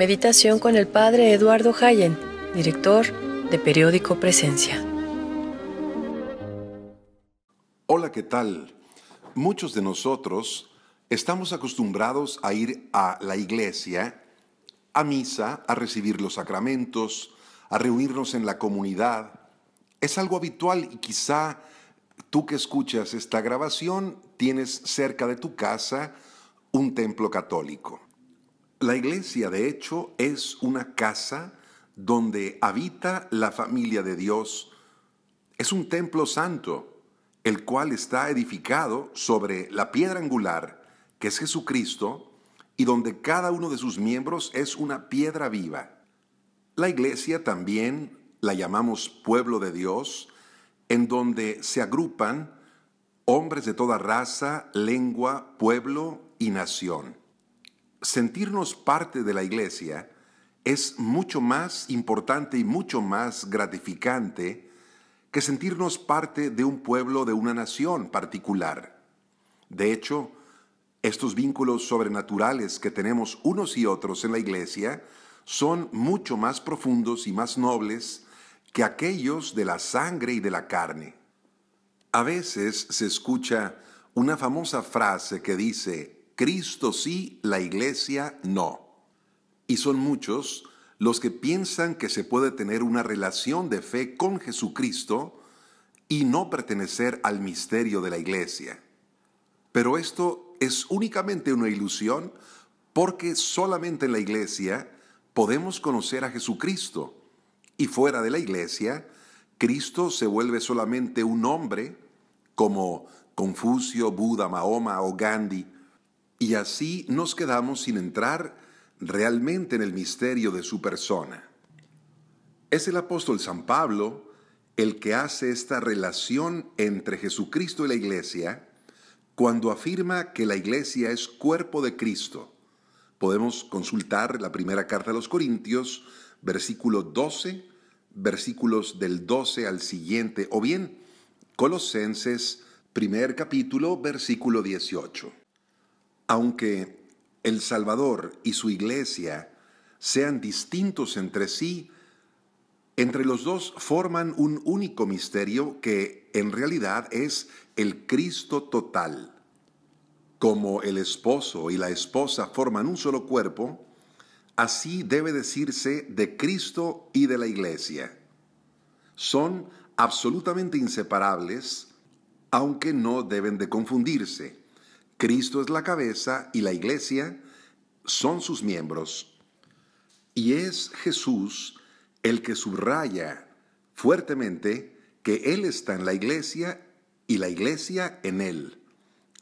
Meditación con el Padre Eduardo Hayen, director de Periódico Presencia. Hola, ¿qué tal? Muchos de nosotros estamos acostumbrados a ir a la iglesia, a misa, a recibir los sacramentos, a reunirnos en la comunidad. Es algo habitual y quizá tú que escuchas esta grabación tienes cerca de tu casa un templo católico. La iglesia, de hecho, es una casa donde habita la familia de Dios. Es un templo santo, el cual está edificado sobre la piedra angular, que es Jesucristo, y donde cada uno de sus miembros es una piedra viva. La iglesia también la llamamos pueblo de Dios, en donde se agrupan hombres de toda raza, lengua, pueblo y nación. Sentirnos parte de la iglesia es mucho más importante y mucho más gratificante que sentirnos parte de un pueblo, de una nación particular. De hecho, estos vínculos sobrenaturales que tenemos unos y otros en la iglesia son mucho más profundos y más nobles que aquellos de la sangre y de la carne. A veces se escucha una famosa frase que dice: Cristo sí, la iglesia no. Y son muchos los que piensan que se puede tener una relación de fe con Jesucristo y no pertenecer al misterio de la iglesia. Pero esto es únicamente una ilusión, porque solamente en la iglesia podemos conocer a Jesucristo. Y fuera de la iglesia, Cristo se vuelve solamente un hombre, como Confucio, Buda, Mahoma o Gandhi. Y así nos quedamos sin entrar realmente en el misterio de su persona. Es el apóstol San Pablo el que hace esta relación entre Jesucristo y la iglesia cuando afirma que la iglesia es cuerpo de Cristo. Podemos consultar la primera carta a los Corintios, versículo 12, versículos del 12 al siguiente, o bien Colosenses, primer capítulo, versículo 18. Aunque el Salvador y su iglesia sean distintos entre sí, entre los dos forman un único misterio que en realidad es el Cristo total. Como el esposo y la esposa forman un solo cuerpo, así debe decirse de Cristo y de la iglesia. Son absolutamente inseparables, aunque no deben de confundirse. Cristo es la cabeza y la iglesia son sus miembros. Y es Jesús el que subraya fuertemente que Él está en la iglesia y la iglesia en Él.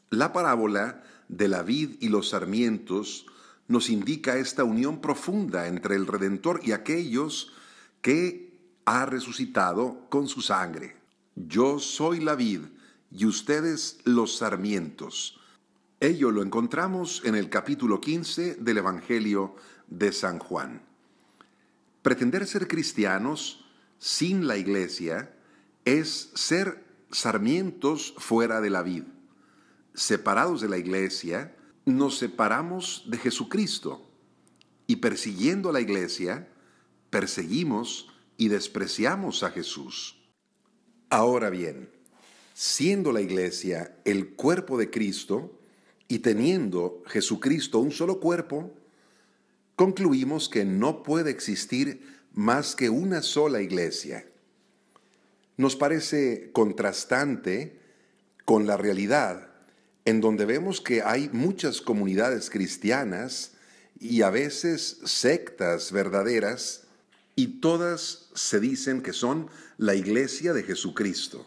La parábola de la vid y los sarmientos nos indica esta unión profunda entre el Redentor y aquellos que ha resucitado con su sangre. Yo soy la vid y ustedes los sarmientos. Ello lo encontramos en el capítulo 15 del Evangelio de San Juan. Pretender ser cristianos sin la iglesia es ser sarmientos fuera de la vid. Separados de la iglesia, nos separamos de Jesucristo, y persiguiendo a la iglesia, perseguimos y despreciamos a Jesús. Ahora bien, siendo la iglesia el cuerpo de Cristo, y teniendo Jesucristo un solo cuerpo, concluimos que no puede existir más que una sola iglesia. Nos parece contrastante con la realidad, en donde vemos que hay muchas comunidades cristianas y a veces sectas verdaderas, y todas se dicen que son la iglesia de Jesucristo.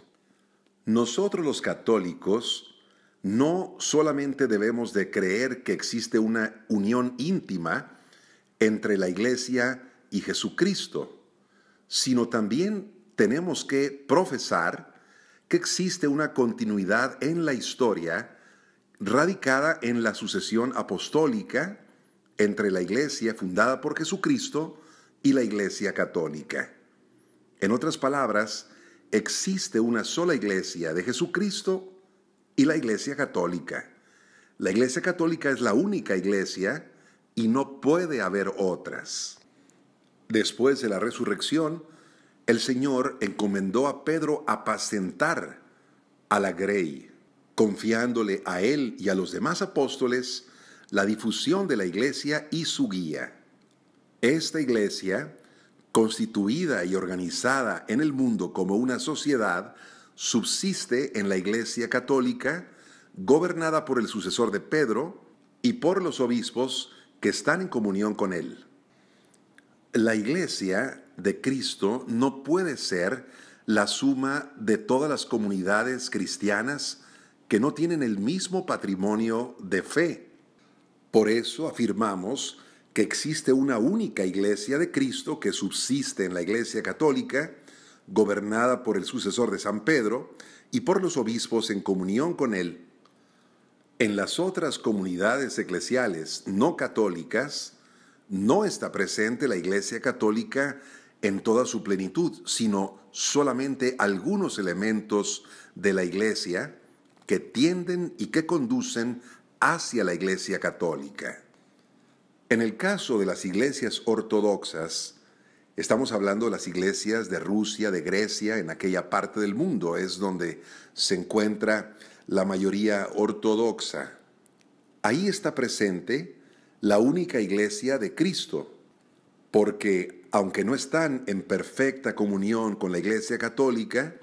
Nosotros los católicos no solamente debemos de creer que existe una unión íntima entre la iglesia y Jesucristo, sino también tenemos que profesar que existe una continuidad en la historia radicada en la sucesión apostólica entre la iglesia fundada por Jesucristo y la iglesia católica. En otras palabras, existe una sola iglesia de Jesucristo y la iglesia católica. La iglesia católica es la única iglesia y no puede haber otras. Después de la resurrección, el Señor encomendó a Pedro apacentar a la grey, confiándole a él y a los demás apóstoles la difusión de la iglesia y su guía. Esta iglesia, constituida y organizada en el mundo como una sociedad, subsiste en la Iglesia Católica, gobernada por el sucesor de Pedro y por los obispos que están en comunión con él. La Iglesia de Cristo no puede ser la suma de todas las comunidades cristianas que no tienen el mismo patrimonio de fe. Por eso afirmamos que existe una única Iglesia de Cristo que subsiste en la Iglesia Católica, gobernada por el sucesor de San Pedro y por los obispos en comunión con él. En las otras comunidades eclesiales no católicas no está presente la Iglesia Católica en toda su plenitud, sino solamente algunos elementos de la Iglesia que tienden y que conducen hacia la Iglesia Católica. En el caso de las iglesias ortodoxas, estamos hablando de las iglesias de Rusia, de Grecia, en aquella parte del mundo, es donde se encuentra la mayoría ortodoxa. Ahí está presente la única iglesia de Cristo, porque aunque no están en perfecta comunión con la Iglesia Católica,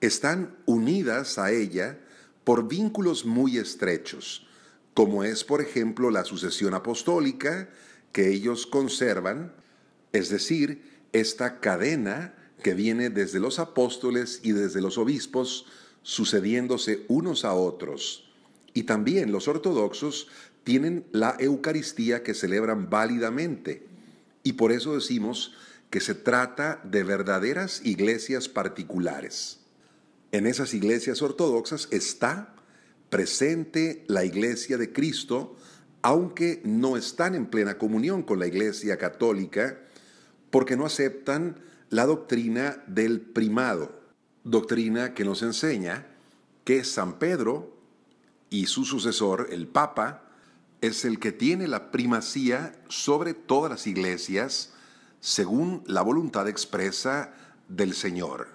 están unidas a ella por vínculos muy estrechos, como es, por ejemplo, la sucesión apostólica que ellos conservan, es decir, esta cadena que viene desde los apóstoles y desde los obispos, sucediéndose unos a otros. Y también los ortodoxos tienen la Eucaristía que celebran válidamente, y por eso decimos que se trata de verdaderas iglesias particulares. En esas iglesias ortodoxas está presente la Iglesia de Cristo, aunque no están en plena comunión con la Iglesia Católica, porque no aceptan la doctrina del primado, doctrina que nos enseña que San Pedro y su sucesor, el Papa, es el que tiene la primacía sobre todas las iglesias, según la voluntad expresa del Señor.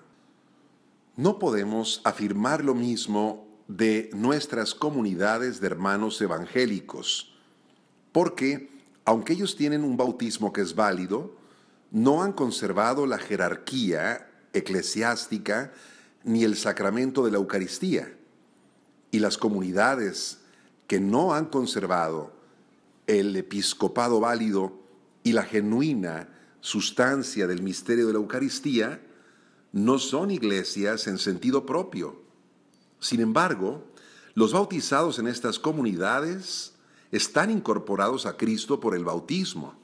No podemos afirmar lo mismo de nuestras comunidades de hermanos evangélicos, porque, aunque ellos tienen un bautismo que es válido, no han conservado la jerarquía eclesiástica ni el sacramento de la Eucaristía. Y las comunidades que no han conservado el episcopado válido y la genuina sustancia del misterio de la Eucaristía no son iglesias en sentido propio. Sin embargo, los bautizados en estas comunidades están incorporados a Cristo por el bautismo.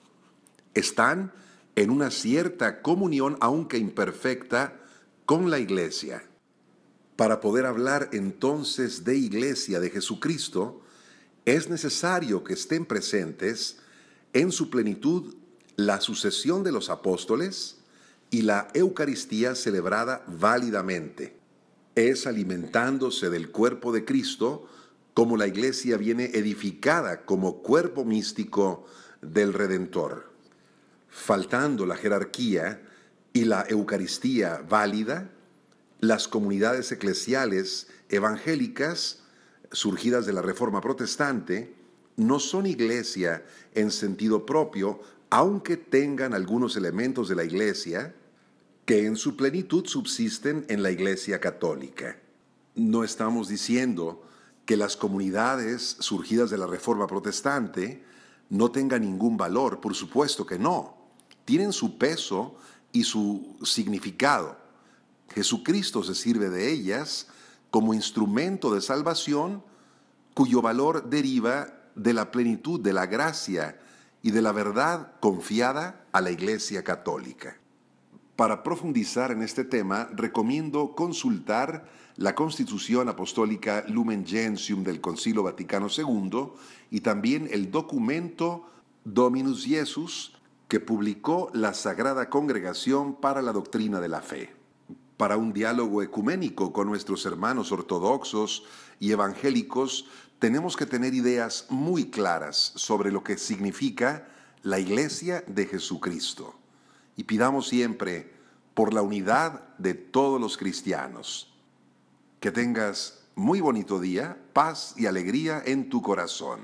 Están en una cierta comunión, aunque imperfecta, con la Iglesia. Para poder hablar entonces de Iglesia de Jesucristo, es necesario que estén presentes en su plenitud la sucesión de los apóstoles y la Eucaristía celebrada válidamente. Es alimentándose del cuerpo de Cristo como la Iglesia viene edificada como cuerpo místico del Redentor. Faltando la jerarquía y la Eucaristía válida, las comunidades eclesiales evangélicas surgidas de la Reforma Protestante no son iglesia en sentido propio, aunque tengan algunos elementos de la Iglesia que en su plenitud subsisten en la Iglesia Católica. No estamos diciendo que las comunidades surgidas de la Reforma Protestante no tengan ningún valor, por supuesto que no. Tienen su peso y su significado. Jesucristo se sirve de ellas como instrumento de salvación cuyo valor deriva de la plenitud de la gracia y de la verdad confiada a la Iglesia Católica. Para profundizar en este tema, recomiendo consultar la Constitución Apostólica Lumen Gentium del Concilio Vaticano II y también el documento Dominus Jesus que publicó la Sagrada Congregación para la Doctrina de la Fe. Para un diálogo ecuménico con nuestros hermanos ortodoxos y evangélicos, tenemos que tener ideas muy claras sobre lo que significa la Iglesia de Jesucristo. Y pidamos siempre por la unidad de todos los cristianos. Que tengas muy bonito día, paz y alegría en tu corazón.